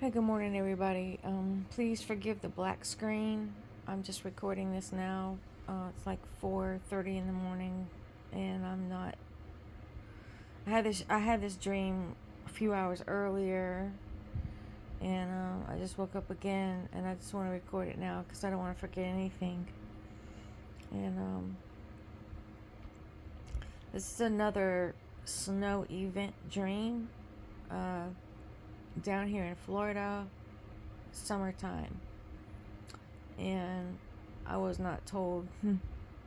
Hey, good morning, everybody. Please forgive the black screen. I'm just recording this now. It's like 4:30 in the morning, and I'm not. I had this dream a few hours earlier, and I just woke up again, and I just want to record it now because I don't want to forget anything. And this is another snow event dream. Uh, Down here in Florida, summertime. And I was not told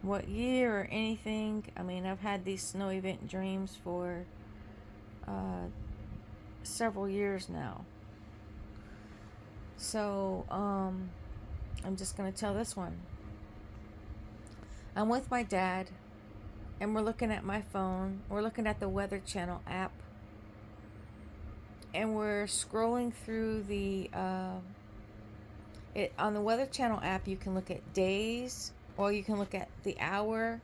what year or anything. I mean, I've had these snow event dreams for uh, several years now. So I'm just going to tell this one. I'm with my dad, and we're looking at my phone. We're looking at the Weather Channel app, and we're scrolling through on the Weather Channel app. You can look at days, or you can look at the hour,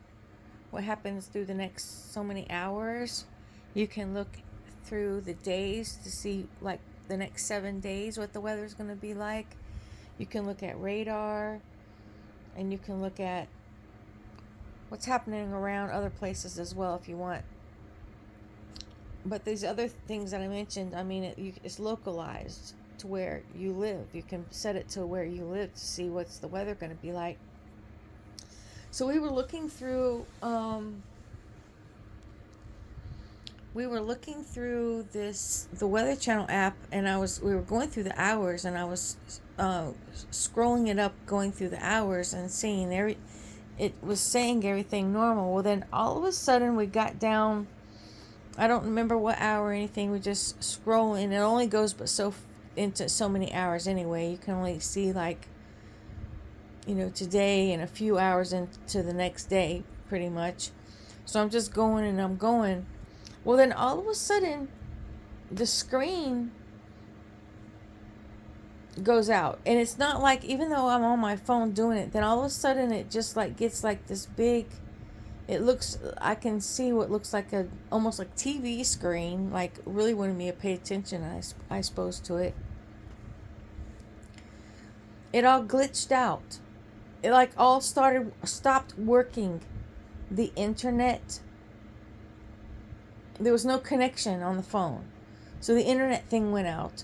what happens through the next so many hours. You can look through the days to see, like, the next 7 days, what the weather's going to be like. You can look at radar, and you can look at what's happening around other places as well if you want. But these other things that I mentioned, I mean, it's localized to where you live. You can set it to where you live to see what's the weather going to be like. So we were looking through the Weather Channel app, and we were going through the hours, and I was scrolling it up, going through the hours and seeing it was saying everything normal. Well, then all of a sudden we got down, I don't remember what hour or anything. We just scroll, and it only goes but into so many hours anyway. You can only see, like, today and a few hours into the next day, pretty much. So I'm just going and I'm going. Well, then all of a sudden, the screen goes out. And it's not like, even though I'm on my phone doing it, then all of a sudden it just like gets like this big, I can see what looks like almost like TV screen, like really wanting me to pay attention, I suppose, to it. It all glitched out. It like all stopped working. The internet, there was no connection on the phone, so the internet thing went out.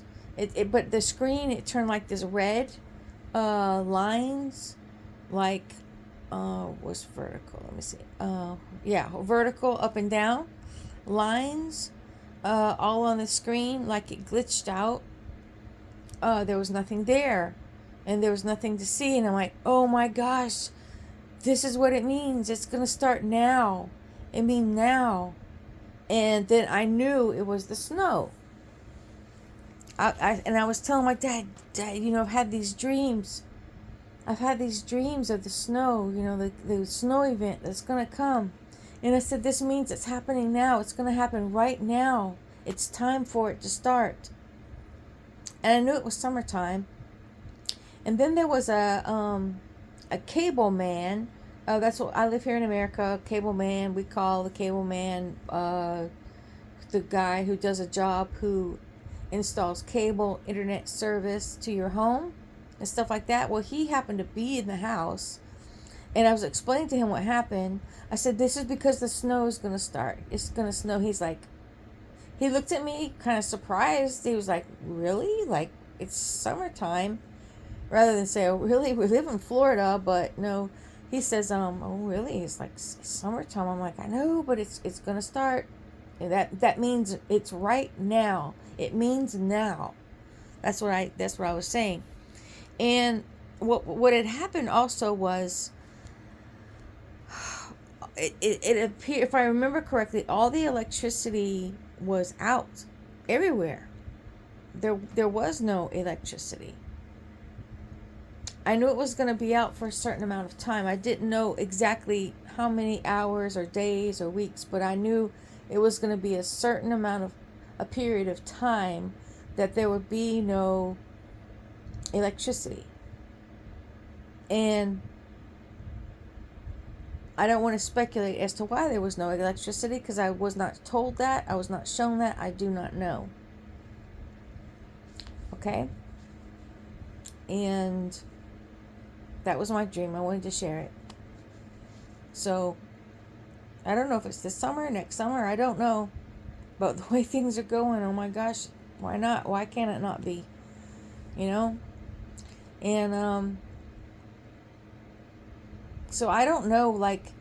But the screen, it turned like this red lines, like was vertical. Let me see. Yeah, vertical up and down lines, all on the screen, like it glitched out. There was nothing there, and there was nothing to see, and I'm like, oh my gosh, this is what it means. It's gonna start now. It means now. And then I knew it was the snow. I was telling my dad, I've had these dreams. I've had these dreams of the snow, the snow event that's going to come. And I said, this means it's happening now. It's going to happen right now. It's time for it to start. And I knew it was summertime. And then there was a cable man. That's what I live here in America. Cable man. We call the cable man the guy who does a job, who installs cable internet service to your home and stuff like that. Well, he happened to be in the house, and I was explaining to him what happened. I said, this is because the snow is going to start. It's going to snow. He looked at me kind of surprised. He was like, really? Like, it's summertime? Rather than say, oh, really? We live in Florida, but no. He says, oh, really? It's like it's summertime. I'm like, I know, but it's going to start. And that means it's right now. It means now. That's what I was saying. And what had happened also was, it appeared, if I remember correctly, all the electricity was out everywhere. There was no electricity. I knew it was going to be out for a certain amount of time. I didn't know exactly how many hours or days or weeks, but I knew it was going to be a period of time that there would be no electricity. And I don't want to speculate as to why there was no electricity, because I was not told that. I was not shown that. I do not know. Okay? And that was my dream. I wanted to share it. So, I don't know if it's this summer, next summer, I don't know. But the way things are going, oh my gosh, why not? Why can't it not be? You know? And, so I don't know, like,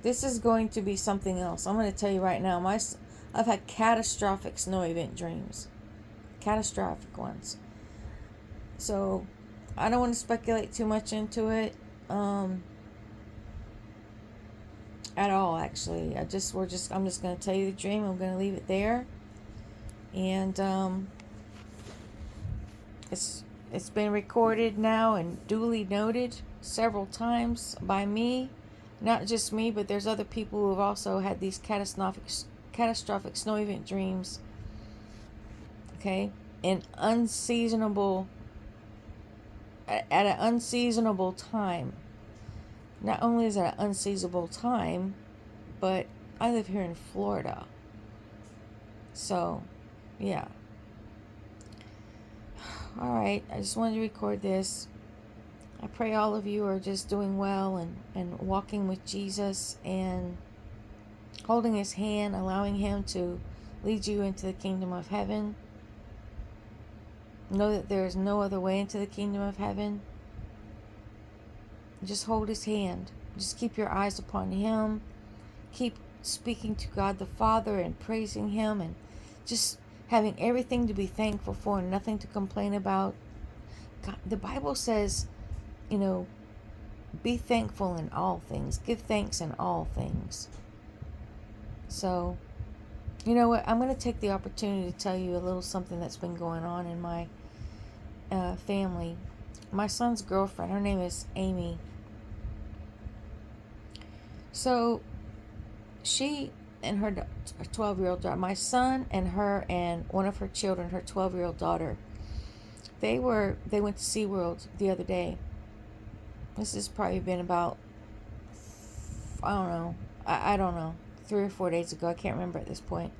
this is going to be something else. I'm going to tell you right now, I've had catastrophic snow event dreams. Catastrophic ones. So, I don't want to speculate too much into it. At all, actually. I'm just going to tell you the dream. I'm going to leave it there. And, it's been recorded now and duly noted several times by me. Not just me, but there's other people who have also had these catastrophic snow event dreams. Okay? And at an unseasonable time. Not only is it an unseasonable time, but I live here in Florida. So, yeah. Alright, I just wanted to record this. I pray all of you are just doing well and walking with Jesus and holding his hand, allowing him to lead you into the kingdom of heaven. Know that there is no other way into the kingdom of heaven. Just hold his hand. Just keep your eyes upon him. Keep speaking to God the Father and praising him and just having everything to be thankful for and nothing to complain about. God, the Bible says, be thankful in all things. Give thanks in all things. So, you know what? I'm going to take the opportunity to tell you a little something that's been going on in my family. My son's girlfriend, her name is Amy. So, she and her 12-year-old daughter, my son and her and one of her children, her 12-year-old daughter, they went to SeaWorld the other day. This has probably been about, I don't know, 3 or 4 days ago. I can't remember at this point.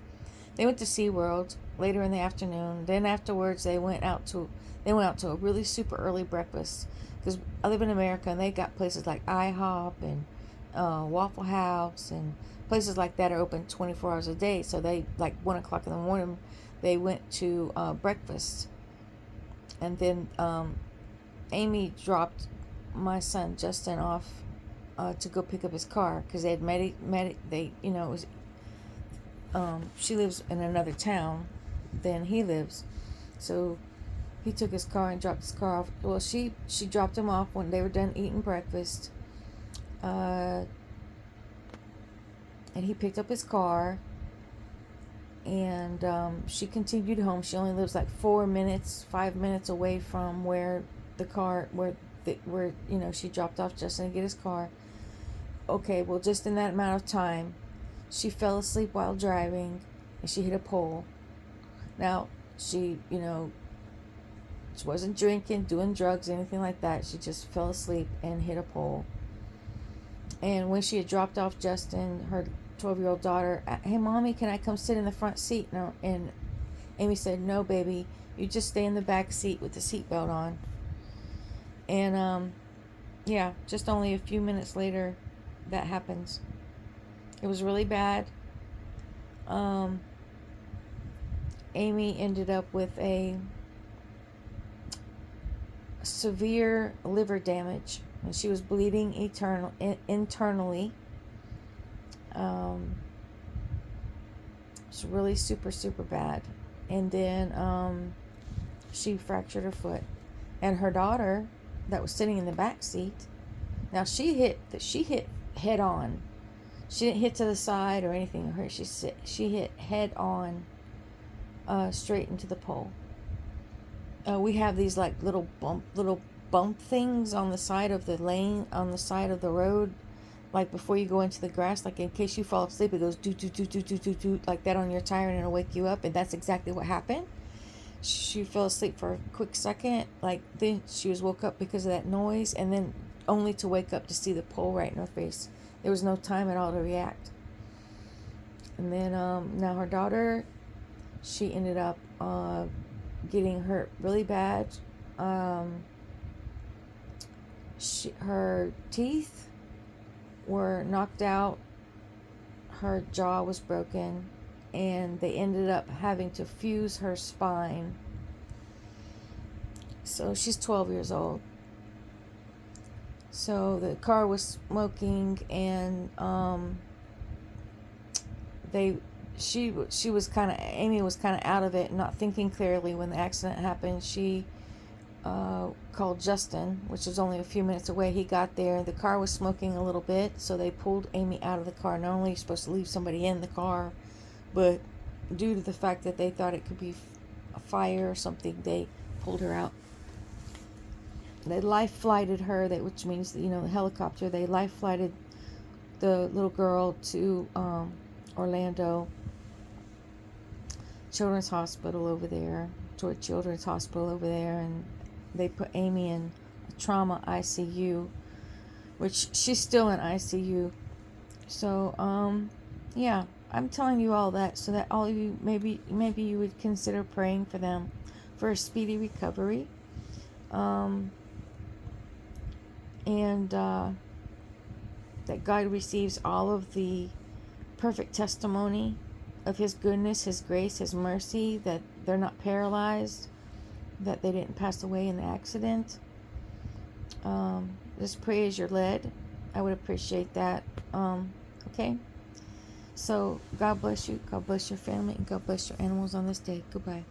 They went to SeaWorld later in the afternoon. Then afterwards, they went out to a really super early breakfast. Because I live in America, and they got places like IHOP and Waffle House and places like that are open 24 hours a day. So they, like 1 o'clock in the morning, they went to breakfast. And then Amy dropped my son Justin off to go pick up his car because they had she lives in another town than he lives, so he took his car and dropped his car off. Well, she dropped him off when they were done eating breakfast, and he picked up his car, and she continued home. She only lives like 5 minutes away from where she dropped off Justin to get his car. Okay, well, just in that amount of time, she fell asleep while driving, and she hit a pole. Now, she wasn't drinking, doing drugs, anything like that. She just fell asleep and hit a pole. And when she had dropped off Justin, her 12-year-old daughter, "Hey, Mommy, can I come sit in the front seat?" No, and Amy said, "No, baby, you just stay in the back seat with the seatbelt on." And, just only a few minutes later, that happens. It was really bad. Amy ended up with a severe liver damage, and she was bleeding internally. It's really super, super bad. And then she fractured her foot. And her daughter that was sitting in the back seat, now she hit head on. She didn't hit to the side or anything. She hit head on, straight into the pole. We have these like little bump things on the side of the lane, on the side of the road, like before you go into the grass, like in case you fall asleep, it goes do do do do do do do like that on your tire, and it'll wake you up. And that's exactly what happened. She fell asleep for a quick second, like then she was woke up because of that noise, and then only to wake up to see the pole right in her face. There was no time at all to react. And then now her daughter she ended up getting hurt really bad. Her teeth were knocked out, her jaw was broken, and they ended up having to fuse her spine. So she's 12 years old. So the car was smoking, and Amy was kind of out of it, not thinking clearly when the accident happened. She called Justin, which was only a few minutes away. He got there. The car was smoking a little bit, so they pulled Amy out of the car. Not only are you supposed to leave somebody in the car, but due to the fact that they thought it could be a fire or something, they pulled her out. They life flighted her, which means, the helicopter. They life flighted the little girl to Orlando Children's Hospital over there, George Children's Hospital over there, and they put Amy in a trauma ICU, which she's still in ICU. So, yeah, I'm telling you all that so that all of you, maybe you would consider praying for them for a speedy recovery. And that God receives all of the perfect testimony of His goodness, His grace, His mercy, that they're not paralyzed, that they didn't pass away in the accident. Just pray as you're led. I would appreciate that. Okay? So, God bless you, God bless your family, and God bless your animals on this day. Goodbye.